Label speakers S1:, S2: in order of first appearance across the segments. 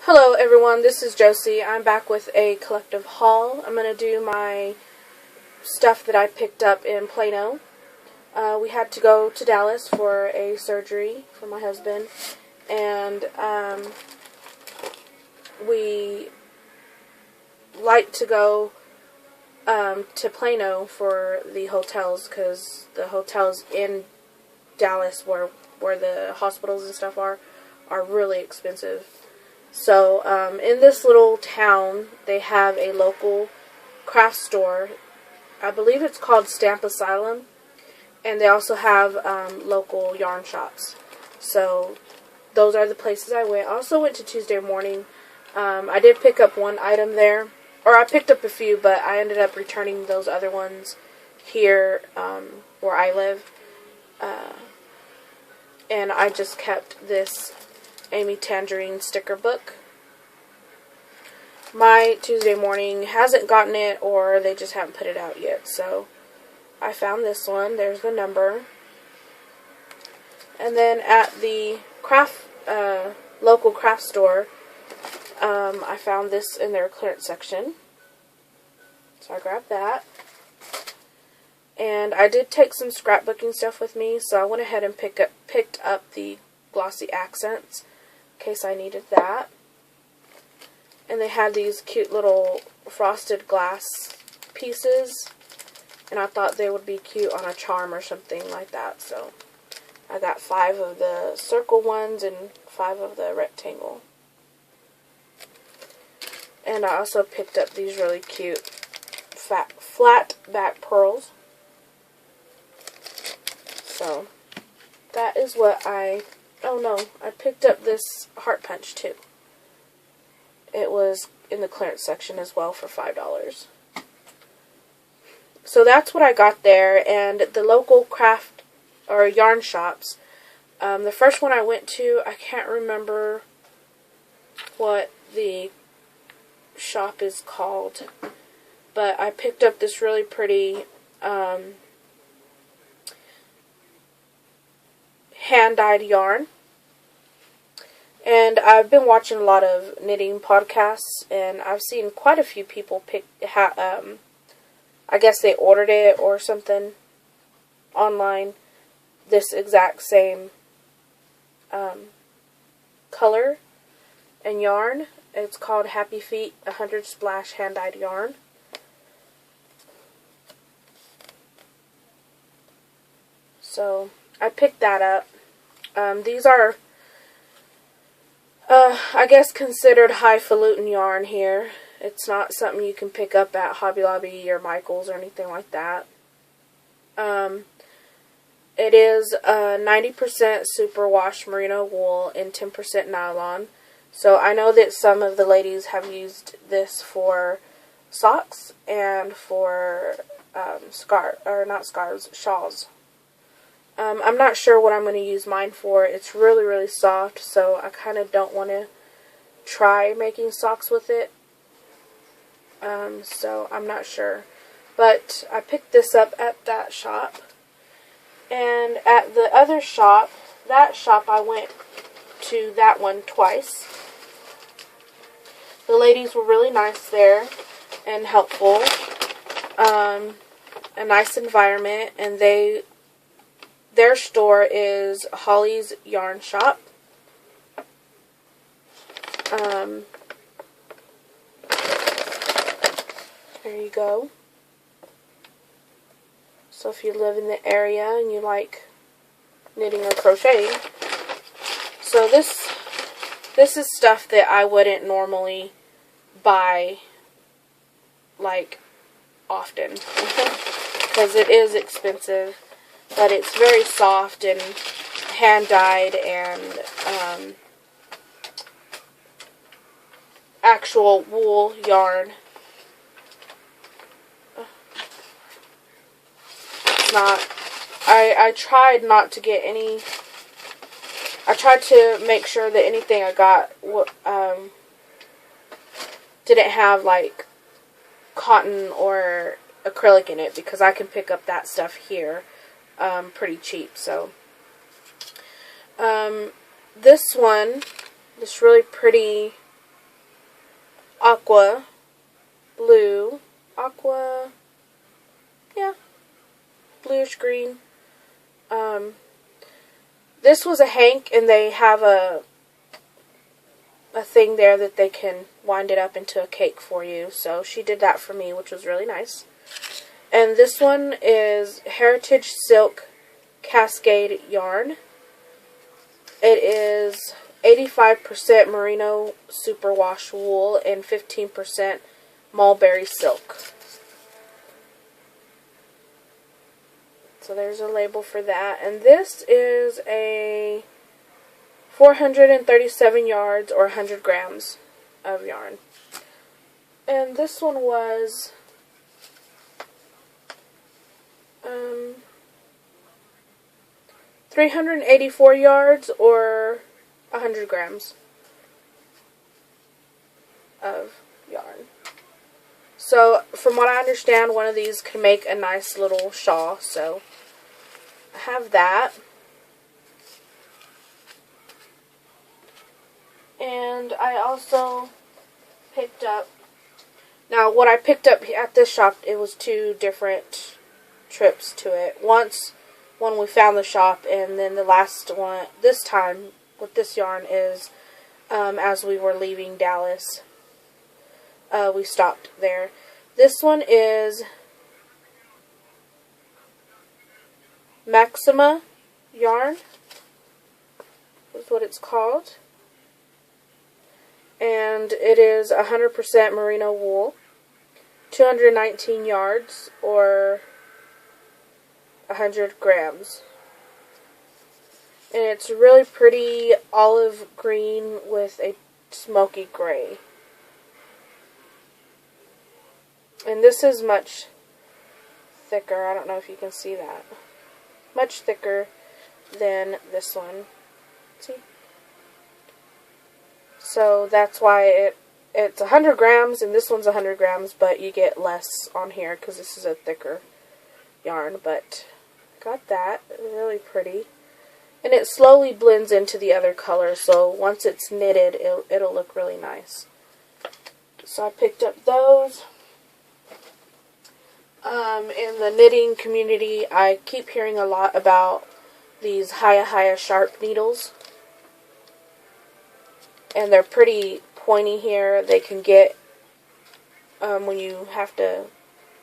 S1: Hello everyone, this is Josie. I'm back with a collective haul. I'm going to do my stuff that I picked up in Plano. We had to go to Dallas for a surgery for my husband, and we like to go to Plano for the hotels, because the hotels in Dallas where the hospitals and stuff are really expensive. So, in this little town, they have a local craft store. I believe it's called Asylum. And they also have local yarn shops. So, those are the places I went. I also went to Tuesday Morning. I did pick up one item there. Or I picked up a few, but I ended up returning those other ones here where I live. And I just kept this Amy Tangerine sticker book. My Tuesday Morning hasn't gotten it, or they just haven't put it out yet. So I found this one. There's the number. And then at the local craft store, I found this in their clearance section. So I grabbed that. And I did take some scrapbooking stuff with me, so I went ahead and picked up the glossy accents in case I needed that. And they had these cute little frosted glass pieces, and I thought they would be cute on a charm or something like that. So I got 5 of the circle ones and 5 of the rectangle. And I also picked up these really cute flat back pearls. So that is what I picked up this heart punch too. It was in the clearance section as well for $5. So that's what I got there. And the local craft or yarn shops, the first one I went to, I can't remember what the shop is called, but I picked up this really pretty hand-dyed yarn. And I've been watching a lot of knitting podcasts, and I've seen quite a few people I guess they ordered it or something online, this exact same color and yarn. It's called Happy Feet 100 Splash Hand-Dyed Yarn. So I picked that up. These are I guess considered highfalutin yarn here. It's not something you can pick up at Hobby Lobby or Michael's or anything like that. It is 90% superwash merino wool and 10% nylon. So I know that some of the ladies have used this for socks and for shawls. I'm not sure what I'm going to use mine for. It's really, really soft, so I kind of don't want to try making socks with it. So I'm not sure. But I picked this up at that shop. And at the other shop, I went to that one twice. The ladies were really nice there and helpful. A nice environment, and their store is Holly's Yarn Shop. There you go. So if you live in the area and you like knitting or crocheting. So this is stuff that I wouldn't normally buy like often because it is expensive. But it's very soft and hand-dyed and actual wool yarn. It's not... I tried not to get any... I tried to make sure that anything I got didn't have, like, cotton or acrylic in it, because I can pick up that stuff here. Pretty cheap. So this really pretty aqua, blue, aqua, yeah, bluish green. This was a hank, and they have a thing there that they can wind it up into a cake for you. So she did that for me, which was really nice. And this one is Heritage Silk Cascade Yarn. It is 85% merino superwash wool and 15% mulberry silk. So there's a label for that. And this is a 437 yards or 100 grams of yarn. And this one was 384 yards or 100 grams of yarn. So from what I understand, one of these can make a nice little shawl. So I have that. And I also picked up, now what I picked up at this shop, it was two different trips to it. Once when we found the shop, and then the last one, this time with this yarn, is as we were leaving Dallas. We stopped there. This one is Maxima yarn, is what it's called. And it is 100% merino wool, 219 yards or 100 grams. And it's really pretty olive green with a smoky gray. And this is much thicker. I don't know if you can see that. Much thicker than this one. See? So that's why it's 100 grams and this one's 100 grams, but you get less on here because this is a thicker yarn. But got that. Really pretty. And it slowly blends into the other colors, so once it's knitted, it'll look really nice. So I picked up those. In the knitting community, I keep hearing a lot about these Haya sharp needles. And they're pretty pointy here. They can get, when you have to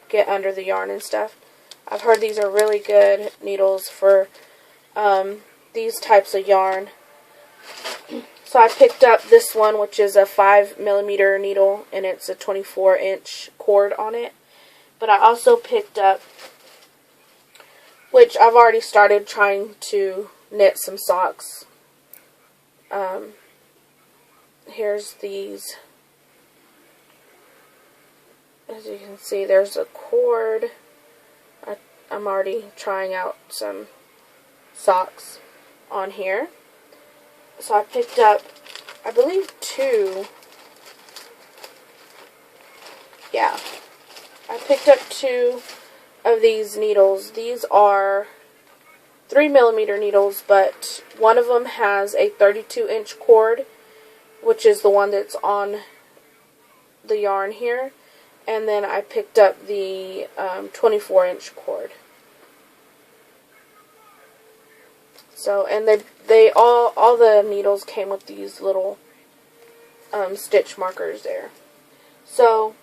S1: get under the yarn and stuff. I've heard these are really good needles for these types of yarn. So I picked up this one, which is a 5mm needle, and it's a 24-inch cord on it. But I also picked up, which I've already started trying to knit some socks. Here's these. As you can see, there's a cord. I'm already trying out some socks on here. So I picked up, I believe, two. Yeah. I picked up two of these needles. These are 3mm needles, but one of them has a 32-inch cord, which is the one that's on the yarn here. And then I picked up the 24-inch cord. So, and they all the needles came with these little stitch markers there. So,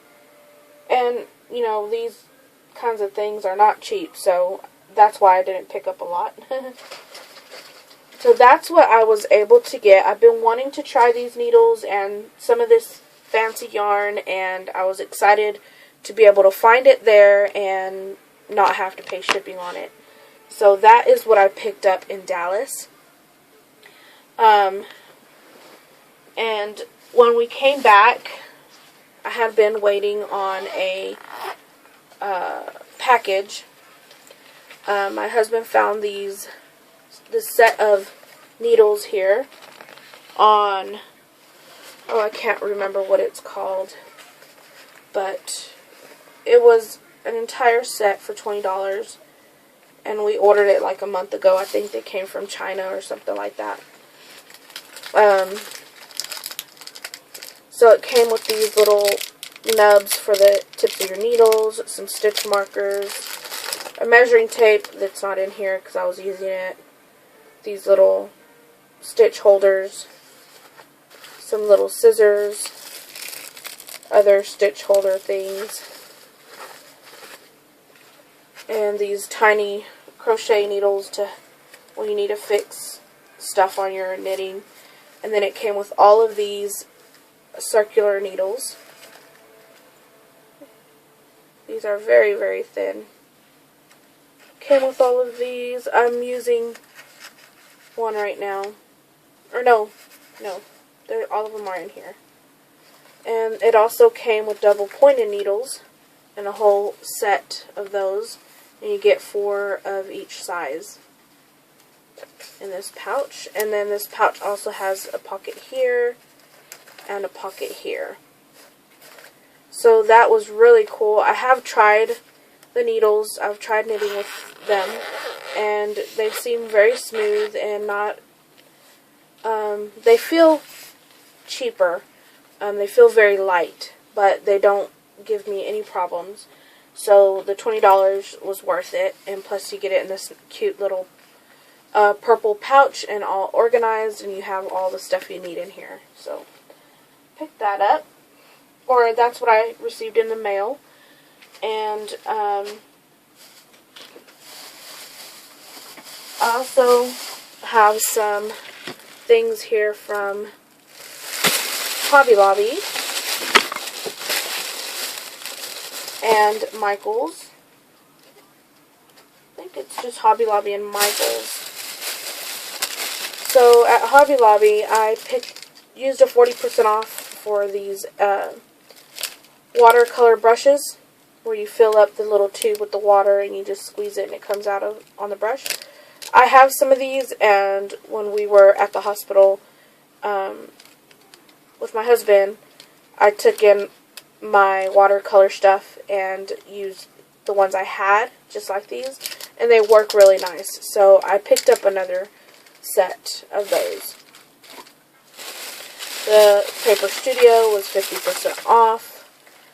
S1: and you know, these kinds of things are not cheap, so that's why I didn't pick up a lot. So that's what I was able to get. I've been wanting to try these needles and some of this fancy yarn, and I was excited to be able to find it there and not have to pay shipping on it. So that is what I picked up in Dallas. And when we came back, I had been waiting on a package. My husband found this set of needles here on, oh, I can't remember what it's called, but it was an entire set for $20, and we ordered it like a month ago. I think they came from China or something like that. So So it came with these little nubs for the tips of your needles, some stitch markers, a measuring tape that's not in here because I was using it, these little stitch holders, some little scissors, other stitch holder things, and these tiny crochet needles to when you need to fix stuff on your knitting. And then it came with all of these circular needles. These are very, very thin. Came with all of these. I'm using one right now. Or no. All of them are in here. And it also came with double pointed needles and a whole set of those. And you get 4 of each size in this pouch. And then this pouch also has a pocket here and a pocket here. So that was really cool. I have tried the needles. I've tried knitting with them, and they seem very smooth and not, they feel cheaper. They feel very light, but they don't give me any problems. So the $20 was worth it, and plus you get it in this cute little purple pouch and all organized, and you have all the stuff you need in here. So pick that up, or that's what I received in the mail. And I also have some things here from Hobby Lobby and Michaels. I think it's just Hobby Lobby and Michaels. So at Hobby Lobby, I used a 40% off for these watercolor brushes, where you fill up the little tube with the water and you just squeeze it and it comes out on the brush. I have some of these, and when we were at the hospital with my husband, I took in my watercolor stuff and used the ones I had, just like these, and they work really nice. So I picked up another set of those. The Paper Studio was 50% off,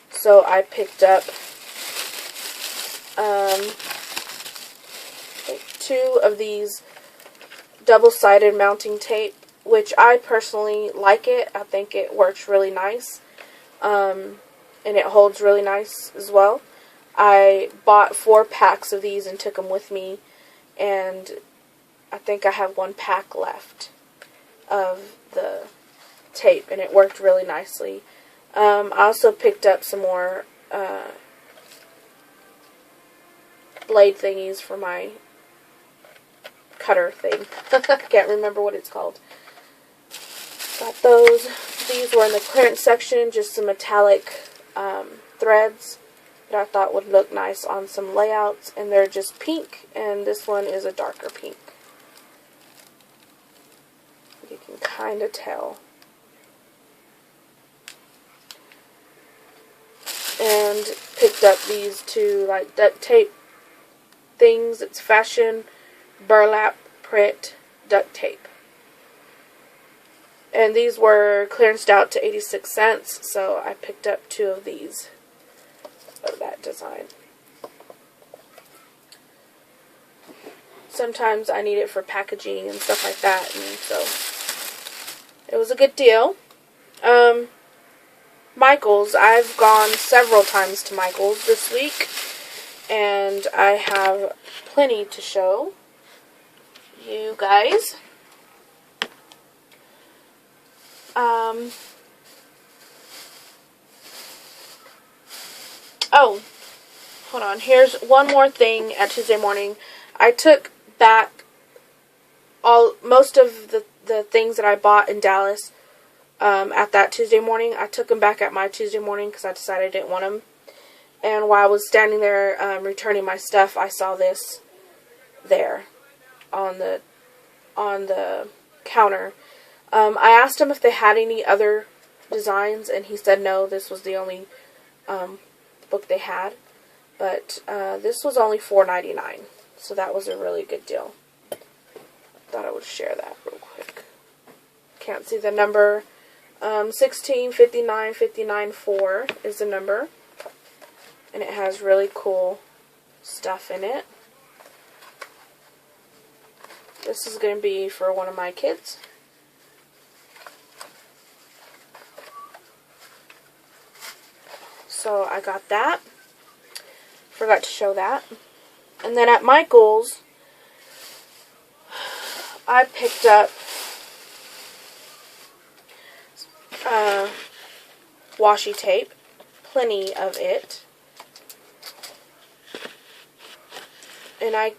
S1: so I picked up 2 of these double-sided mounting tape, which I personally like it. I think it works really nice, and it holds really nice as well. I bought 4 packs of these and took them with me, and I think I have 1 pack left of the tape, and it worked really nicely. I also picked up some more blade thingies for my cutter thing. I can't remember what it's called. Got those. These were in the clearance section, just some metallic threads that I thought would look nice on some layouts, and they're just pink, and this one is a darker pink. You can kind of tell. And picked up these 2 like duct tape things. It's fashion burlap print duct tape. And these were clearanced out to 86 cents, so I picked up 2 of these of that design. Sometimes I need it for packaging and stuff like that, and so it was a good deal. Michaels, I've gone several times to Michaels this week, and I have plenty to show you guys. Oh, hold on. Here's one more thing at Tuesday morning. I took back most of the things that I bought in Dallas at that Tuesday morning. I took them back at my Tuesday morning because I decided I didn't want them. And while I was standing there returning my stuff, I saw this there on the counter. I asked him if they had any other designs, and he said no, this was the only book they had. But this was only $4.99, so that was a really good deal. Thought I would share that real quick. Can't see the number. 1659594 is the number. And it has really cool stuff in it. This is going to be for one of my kids. So I got that. Forgot to show that. And then at Michael's, I picked up washi tape. Plenty of it. And I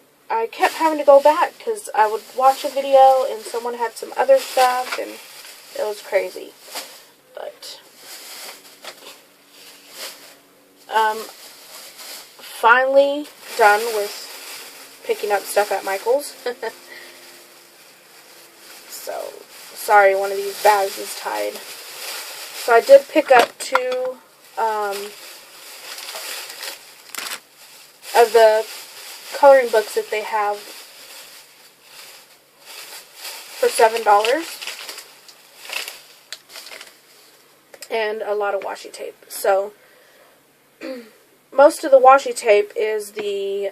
S1: kept having to go back because I would watch a video and someone had some other stuff and it was crazy. But finally done with picking up stuff at Michael's. So sorry, one of these bags is tied. So I did pick up 2 of the coloring books that they have for $7, and a lot of washi tape. So most of the washi tape is the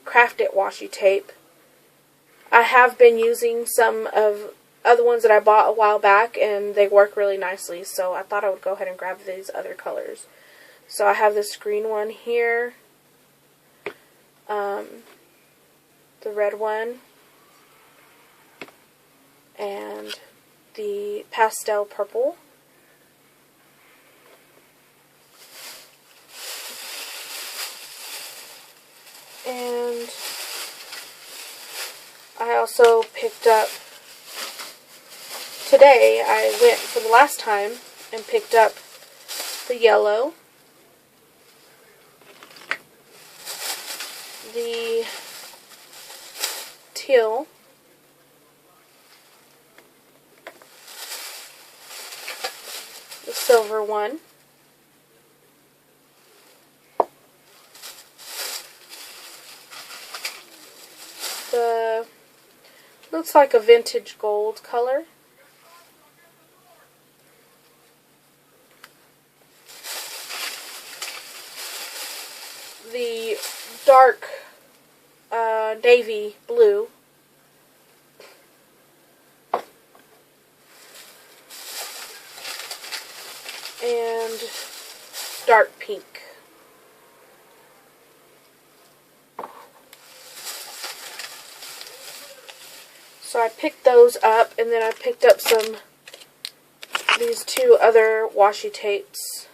S1: Craft It washi tape. I have been using some of other ones that I bought a while back, and they work really nicely, so I thought I would go ahead and grab these other colors. So I have this green one here, the red one, and the pastel purple. And I also picked up, today I went for the last time and picked up the yellow, the teal, the silver one, the, looks like a vintage gold color, the dark navy blue, and dark pink. So I picked those up, and then I picked up these 2 other washi tapes.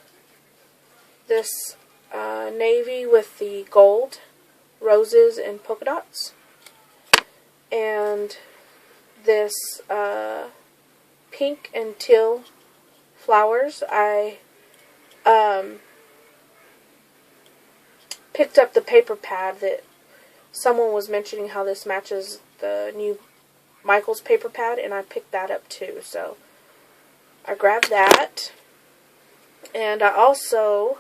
S1: This navy with the gold, roses, and polka dots. And this pink and teal flowers. I picked up the paper pad that someone was mentioning how this matches the new Michael's paper pad, and I picked that up too. So I grabbed that. And I also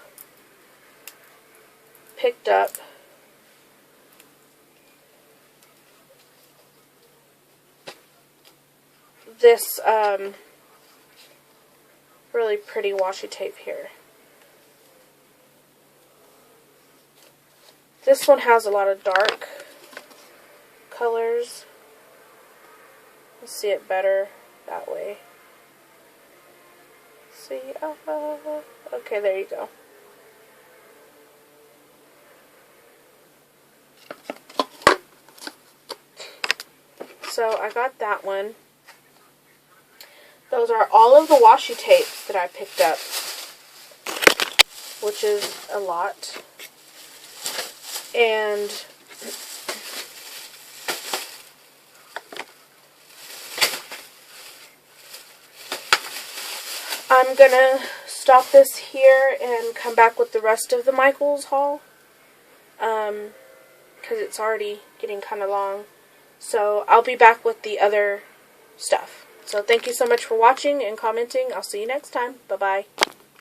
S1: picked up this really pretty washi tape here. This one has a lot of dark colors. You'll see it better that way. See, okay, there you go. So I got that one. Those are all of the washi tapes that I picked up, which is a lot. And I'm gonna stop this here and come back with the rest of the Michael's haul, because it's already getting kind of long. So I'll be back with the other stuff. So thank you so much for watching and commenting. I'll see you next time. Bye-bye.